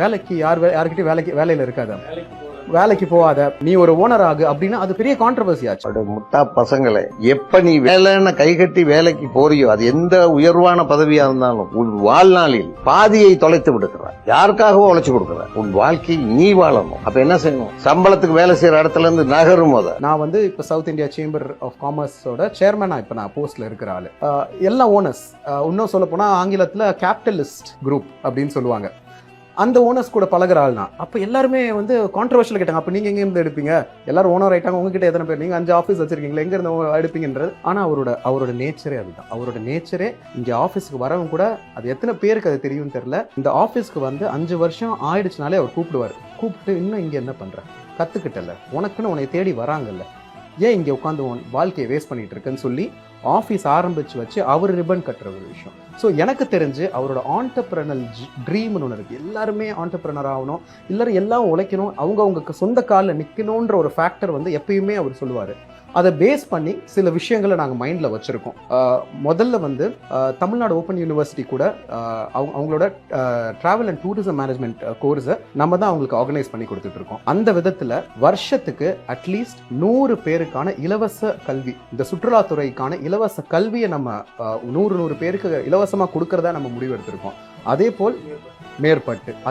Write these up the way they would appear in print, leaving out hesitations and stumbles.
வேலைக்கு யார்கிட்டயும் வேலையில இருக்காத, வேலைக்கு போகாத, நீ ஒரு ஓனர் ஆகு அப்படின்னா அது பெரிய கான்ட்ரவர்சி ஆச்சு. முட்டா பசங்களை எப்ப நீ வேலைன்னு கைகட்டி வேலைக்கு போறியோ, அது எந்த உயர்வான பதவியா இருந்தாலும் உன் வாழ்நாளில் பாதியை தொலைத்து விடுக்கிறார். யாருக்காகவோ உழைச்சு கொடுக்கிறார். உன் வாழ்க்கை நீ வாழணும். அப்ப என்ன செய்யணும்? சம்பளத்துக்கு வேலை செய்யற இடத்துல இருந்து நகரும். நான் இப்ப சவுத் இந்தியா சேம்பர் ஆஃப் காமர்ஸோட சேர்மனா இப்ப நான் போஸ்ட்ல இருக்கிற ஆளு. எல்லா ஓனர்ஸ், இன்னும் சொல்ல போனா ஆங்கிலத்துல கேபிட்டலிஸ்ட் குரூப் அப்படின்னு சொல்லுவாங்க, அந்த ஓனர்ஸ் கூட பழகிற ஆள் தான். அப்போ எல்லாருமே கான்ட்ரவர்ஷியல் கேட்டாங்க, அப்போ நீங்கள் எங்கே இருந்து எடுப்பீங்க, எல்லாரும் ஓனர் ஆயிட்டாங்க, உங்ககிட்ட எத்தனை பேர், நீங்கள் 5 ஆஃபீஸ் வச்சிருக்கீங்களா, எங்கே இருந்து எடுப்பீங்கன்றது. ஆனால் அவரோட நேச்சரே அதுதான். அவரோட நேச்சரே இங்கே ஆஃபீஸ்க்கு வரவங்க கூட அது எத்தனை பேருக்கு அது தெரியும்னு தெரியல, இந்த ஆஃபீஸ்க்கு 5 வருஷம் ஆயிடுச்சுனாலே அவர் கூப்பிட்டு இன்னும் இங்கே என்ன பண்ணுற, கற்றுக்கிட்டல, உனக்குன்னு உன்னை தேடி வராங்கல்ல, ஏன் இங்கே உட்காந்து வாழ்க்கையை வேஸ்ட் பண்ணிட்டு இருக்குன்னு சொல்லி ஆஃபீஸ் ஆரம்பிச்சு வச்சு அவர் ரிப்பன் கட்டுற ஒரு விஷயம். ஸோ எனக்கு தெரிஞ்சு அவரோட ஆண்டர்பிரனல் ட்ரீம்னு ஒன்று இருக்குது. எல்லாருமே ஆண்டர்பிரனர் ஆகணும், எல்லாரும் எல்லாம் உழைக்கணும், அவங்க சொந்த காலில் நிற்கணுன்ற ஒரு ஃபேக்டர் எப்பயுமே அவர் சொல்லுவார். அதை பேஸ் பண்ணி சில விஷயங்களை நாங்கள் மைண்டில் வச்சுருக்கோம். முதல்ல தமிழ்நாடு ஓப்பன் யூனிவர்சிட்டி கூட அவங்களோட ட்ராவல் அண்ட் டூரிசம் மேனேஜ்மெண்ட் கோர்ஸை நம்ம தான் அவங்களுக்கு ஆர்கனைஸ் பண்ணி கொடுத்துட்ருக்கோம். அந்த விதத்தில் வருஷத்துக்கு அட்லீஸ்ட் 100 பேருக்கான இலவச கல்வி, இந்த சுற்றுலாத்துறைக்கான இலவச கல்வியை நம்ம 100 பேருக்கு இலவசமாக கொடுக்கறதா நம்ம முடிவெடுத்திருக்கோம்.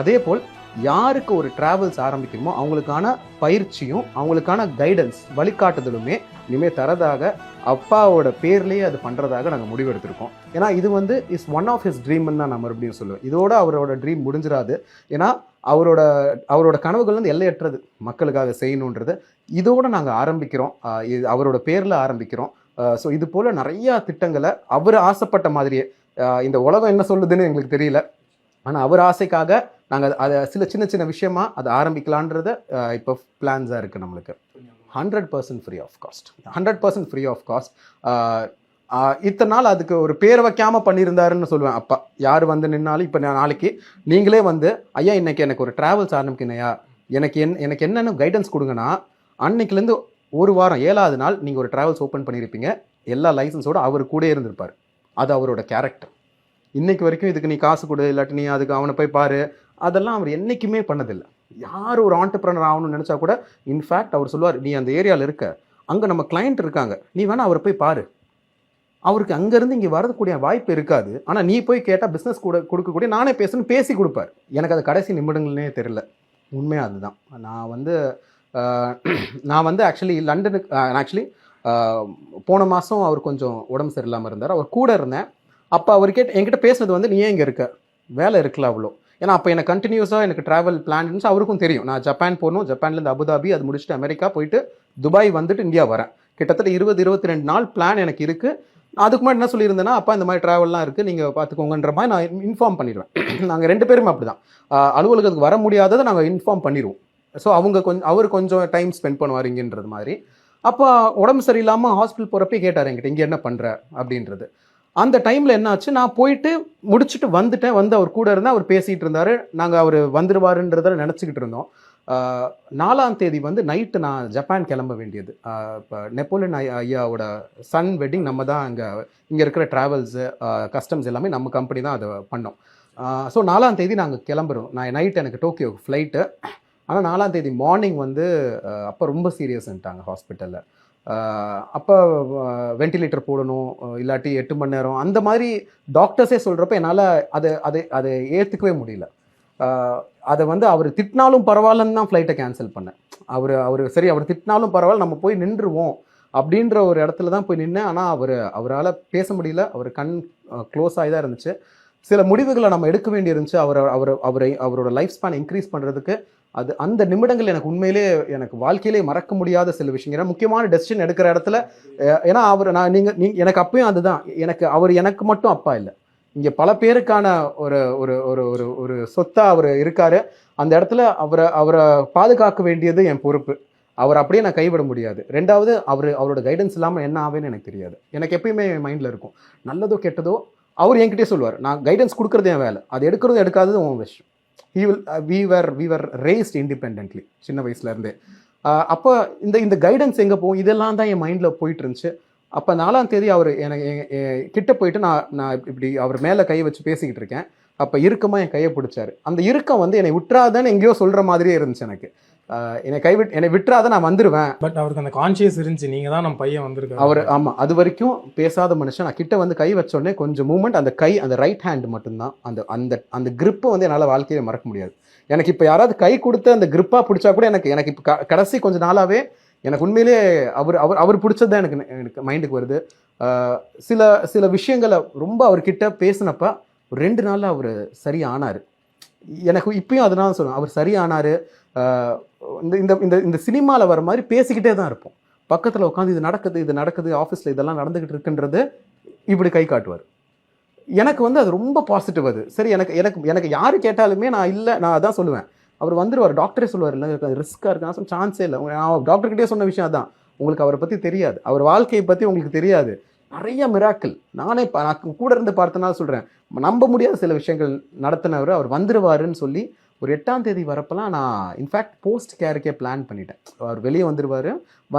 அதே போல் யாருக்கு ஒரு டிராவல்ஸ் ஆரம்பிக்கணுமோ அவங்களுக்கான பயிற்சியும் அவங்களுக்கான கைடன்ஸ் வழிகாட்டுதலுமே இனிமேல் தரதாக அப்பாவோட பேர்லேயே அது பண்ணுறதாக நாங்கள் முடிவெடுத்திருக்கோம். ஏன்னா இது இஸ் ஒன் ஆஃப் ஹிஸ் ட்ரீம்னு தான் நான் மறுபடியும் சொல்லுவேன். இதோட அவரோட ட்ரீம் முடிஞ்சிடாது. ஏன்னா அவரோட கனவுகள் எல்லையற்றது, மக்களுக்காக செய்யணுன்றது. இதோட நாங்கள் ஆரம்பிக்கிறோம், அவரோட பேரில் ஆரம்பிக்கிறோம். ஸோ இது போல் நிறையா திட்டங்களை அவர் ஆசைப்பட்ட மாதிரியே, இந்த உலகம் என்ன சொல்லுதுன்னு எங்களுக்கு தெரியல, ஆனால் அவர் ஆசைக்காக நாங்கள் அதை சில சின்ன விஷயமா அதை ஆரம்பிக்கலான்றத இப்போ பிளான்ஸாக இருக்குது நம்மளுக்கு. 100% free of cost, 100% free of cost. இத்தனை நாள் அதுக்கு ஒரு பேரை வைக்காமல் பண்ணியிருந்தாருன்னு சொல்லுவேன். அப்பா யார் நின்னாலும் இப்போ நாளைக்கு நீங்களே ஐயா இன்னைக்கு எனக்கு ஒரு ட்ராவல்ஸ் ஆரம்பிக்கணையா, எனக்கு என்னென்னு கைடன்ஸ் கொடுங்கன்னா, அன்னைக்குலேருந்து ஒரு வாரம் 7வது நாள் நீங்கள் ஒரு ட்ராவல்ஸ் ஓப்பன் பண்ணியிருப்பீங்க, எல்லா லைசன்ஸோடு அவர் கூட இருந்திருப்பார். அது அவரோட கேரக்டர். இன்னைக்கு வரைக்கும் இதுக்கு நீ காசு கொடு, இல்லாட்டி நீ அதுக்கு அவனை போய் பாரு, அதெல்லாம் அவர் என்றைக்குமே பண்ணதில்லை. யார் ஒரு ஆண்டர்பிரனர் ஆகணும்னு நினச்சா கூட இன்ஃபேக்ட் அவர் சொல்லுவார், நீ அந்த ஏரியாவில் இருக்க, அங்கே நம்ம கிளைண்ட் இருக்காங்க, நீ வேணால் அவரை போய் பாரு. அவருக்கு அங்கேருந்து இங்கே வரக்கூடிய வாய்ப்பு இருக்காது, ஆனால் நீ போய் கேட்டால் பிஸ்னஸ் கூட கொடுக்கக்கூடிய நானே பேசி கொடுப்பார். எனக்கு அது கடைசி நிமிடங்கள்னே தெரியல. உண்மையாக அதுதான். நான் ஆக்சுவலி லண்டனுக்கு போன மாதம் அவர் கொஞ்சம் உடம்பு சரியில்லாமல் இருந்தார். அவர் கூட இருந்தேன். அப்போ அவர் என்கிட்ட பேசுனது நீ ஏன் இங்கே இருக்க, வேலை இருக்கல அவ்வளோ. ஏன்னா அப்போ எனக்கு கண்டினியூஸாக எனக்கு ட்ராவல் பிளான் இருந்துச்சு. அவருக்கும் தெரியும் நான் ஜப்பான் போகணும், ஜப்பான்லேருந்து அபுதாபி, அது முடிச்சுட்டு அமெரிக்கா போயிட்டு துபாய் இந்தியா வரேன். கிட்டத்தட்ட 20-22 நாள் பிளான் எனக்கு இருக்குது. அதுக்கு முன்னாடி என்ன சொல்லியிருந்தேன்னா, அப்பா இந்த மாதிரி ட்ராவல்லாம் இருக்குது, நீங்கள் பார்த்துக்கோங்கன்ற மாதிரி நான் இன்ஃபார்ம் பண்ணிடுவேன். நாங்கள் 2 பேருமே அப்படி தான், அலுவலகத்துக்கு வர முடியாததை நாங்கள் இன்ஃபார்ம் பண்ணிடுவோம். ஸோ அவர் கொஞ்சம் டைம் ஸ்பெண்ட் பண்ணுவார் இங்கன்றது மாதிரி. அப்போ உடம்பு சரியில்லாமல் ஹாஸ்பிட்டல் போகிறப்பே கேட்டார் என்கிட்ட, இங்கே என்ன பண்ணுற அப்படின்றது. அந்த டைமில் என்ன ஆச்சு, நான் போயிட்டு முடிச்சுட்டு வந்துட்டேன். அவர் கூட இருந்தால் அவர் பேசிகிட்டு இருந்தார். நாங்கள் அவர் வந்துடுவாருன்றதை நினச்சிக்கிட்டு இருந்தோம். 4ஆம் தேதி நைட்டு நான் ஜப்பான் கிளம்ப வேண்டியது. இப்போ நெப்போலியன் ஐயாவோட சன் வெட்டிங் நம்ம தான் இங்கே இருக்கிற ட்ராவல்ஸு கஸ்டம்ஸ் எல்லாமே நம்ம கம்பெனி தான் அதை பண்ணோம். ஸோ 4ஆம் தேதி நாங்கள் கிளம்புறோம். நைட்டு எனக்கு டோக்கியோ ஃப்ளைட்டு. ஆனால் 4ஆம் தேதி மார்னிங் அப்போ ரொம்ப சீரியஸ்ன்ட்டாங்க ஹாஸ்பிட்டலில். அப்போ வென்டிலேட்டர் போடணும், இல்லாட்டி 8 மணி நேரம் அந்த மாதிரி டாக்டர்ஸே சொல்கிறப்ப என்னால் அதை ஏற்றுக்கவே முடியல. அதை அவர் திட்டினாலும் பரவாயில்லன்னு தான் ஃப்ளைட்டை கேன்சல் பண்ணேன். அவர் சரி, அவர் திட்டினாலும் பரவாயில்ல, நம்ம போய் நின்றுவோம் அப்படின்ற ஒரு இடத்துல தான் போய் நின்னேன். ஆனால் அவரால் பேச முடியல, அவர் கண் க்ளோஸ் ஆகி தான் இருந்துச்சு. சில முடிவுகளை நம்ம எடுக்க வேண்டி இருந்துச்சு. அவரோட லைஃப் ஸ்பேன் இன்க்ரீஸ் பண்ணுறதுக்கு. அந்த நிமிடங்கள் எனக்கு உண்மையிலே எனக்கு வாழ்க்கையிலே மறக்க முடியாத சில விஷயங்கள். ஏன்னா முக்கியமான டெசிஷன் எடுக்கிற இடத்துல, ஏன்னா எனக்கு அப்பயும் அதுதான், எனக்கு மட்டும் அப்பா இல்லை, இங்கே பல பேருக்கான ஒரு ஒரு ஒரு ஒரு ஒரு சொத்தா அவர் இருக்காரு. அந்த இடத்துல அவரை பாதுகாக்க வேண்டியது என் பொறுப்பு. அவர் அப்படியே நான் கைவிட முடியாது. 2வது அவரோட கைடன்ஸ் இல்லாமல் என்ன ஆவேன்னு எனக்கு தெரியாது. எனக்கு எப்பயுமே மைண்டில் இருக்கும், நல்லதோ கெட்டதோ அவர் என்கிட்டே சொல்லுவார். நான் கைடன்ஸ் கொடுக்குறது என் வேலை, அது எடுக்கிறது எடுக்காதது உன் விஷயம். we were raised independently சின்ன வயசுலேருந்தே. அப்போ இந்த கைடன்ஸ் எங்கே போகும், இதெல்லாம் தான் என் மைண்டில் போயிட்டு இருந்துச்சு. அப்போ 4ஆம் தேதி அவர் எனக்கு கிட்ட போயிட்டு நான் இப்படி அவர் மேலே கை வச்சு பேசிக்கிட்டு இருக்கேன். அப்போ இறுக்கமாக என் கையை பிடிச்சாரு. அந்த இறுக்கம் வந்து என்னை விட்டுறாதன்னு எங்கேயோ சொல்கிற மாதிரியே இருந்துச்சு எனக்கு. என்னை விட்டுறாத நான் வந்துடுவேன். பட் அவருக்கு அந்த கான்ஷியஸ் இருந்துச்சு, நீங்க தான் நம்ம பையன் வந்திருக்காரு. அவர் ஆமாம், அது வரைக்கும் பேசாத மனுஷன். நான் கிட்ட வந்து கை வச்சோடனே கொஞ்சம் மூமெண்ட், அந்த கை, அந்த ரைட் ஹேண்ட் மட்டும்தான், அந்த அந்த அந்த கிரிப்பை வந்து என்னால் வாழ்க்கையில மறக்க முடியாது. எனக்கு இப்போ யாராவது கை கொடுத்து அந்த கிரிப்பாக பிடிச்சா கூட எனக்கு இப்போ கடைசி கொஞ்ச நாளாகவே எனக்கு உண்மையிலே அவர் பிடிச்சது தான் எனக்கு மைண்டுக்கு வருது. சில சில விஷயங்களை ரொம்ப அவர்கிட்ட பேசினப்ப ஒரு 2 நாளில் அவர் சரி ஆனார். எனக்கு இப்பயும் அதனால சொல்லுவேன், அவர் சரி ஆனார். இந்த இந்த இந்த இந்த சினிமாவில் வர மாதிரி பேசிக்கிட்டே தான் இருப்போம். பக்கத்தில் உட்காந்து இது நடக்குது ஆஃபீஸில் இதெல்லாம் நடந்துக்கிட்டு இருக்குன்றது இப்படி கை காட்டுவார். எனக்கு வந்து அது ரொம்ப பாசிட்டிவ். அது சரி, எனக்கு எனக்கு எனக்கு யார் கேட்டாலுமே நான் அதான் சொல்லுவேன். அவர் வந்துடுவார். டாக்டரே சொல்லுவார், இல்லை ரிஸ்க்காக இருக்கு. நான் சான்ஸே இல்லை. நான் டாக்டர்கிட்டே சொன்ன விஷயம் அதான், உங்களுக்கு அவரை பற்றி தெரியாது, அவர் வாழ்க்கையை பற்றி உங்களுக்கு தெரியாது. நிறைய மிராக்கிள் நான் கூட இருந்து பார்த்தனால சொல்கிறேன், நம்ப முடியாத சில விஷயங்கள் நடத்தினவர். அவர் வந்துடுவாருன்னு சொல்லி ஒரு 8ஆம் தேதி வரப்பெல்லாம் நான் இன்ஃபேக்ட் போஸ்ட் கேருக்கே பிளான் பண்ணிட்டேன். அவர் வெளியே வந்துடுவார்,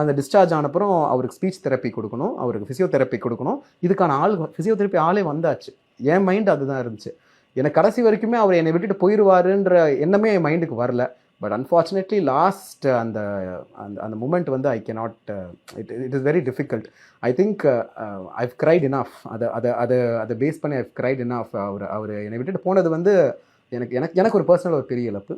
அந்த டிஸ்சார்ஜ் ஆனப்புறம் அவருக்கு ஸ்பீச் தெரப்பி கொடுக்கணும், அவருக்கு ஃபிசியோதெரப்பி கொடுக்கணும். இதுக்கான ஃபிசியோதெரப்பி ஆளே வந்தாச்சு. என் மைண்ட் அதுதான் இருந்துச்சு. எனக்கு கடைசி வரைக்குமே அவர் என்னை விட்டுட்டு போயிடுவாருன்ற எண்ணமே என் மைண்டுக்கு வரல. பட் அன்ஃபார்ச்சுனேட்லி லாஸ்ட் அந்த அந்த அந்த மூமெண்ட் வந்து I cannot, it is very difficult. I think I've cried enough. அதை பேஸ் பண்ணி ஐவ் கிரைட் இனஃப். அவர் என்னை விட்டுட்டு போனது வந்து எனக்கு ஒரு பர்சனல் ஒரு பெரிய இழப்பு.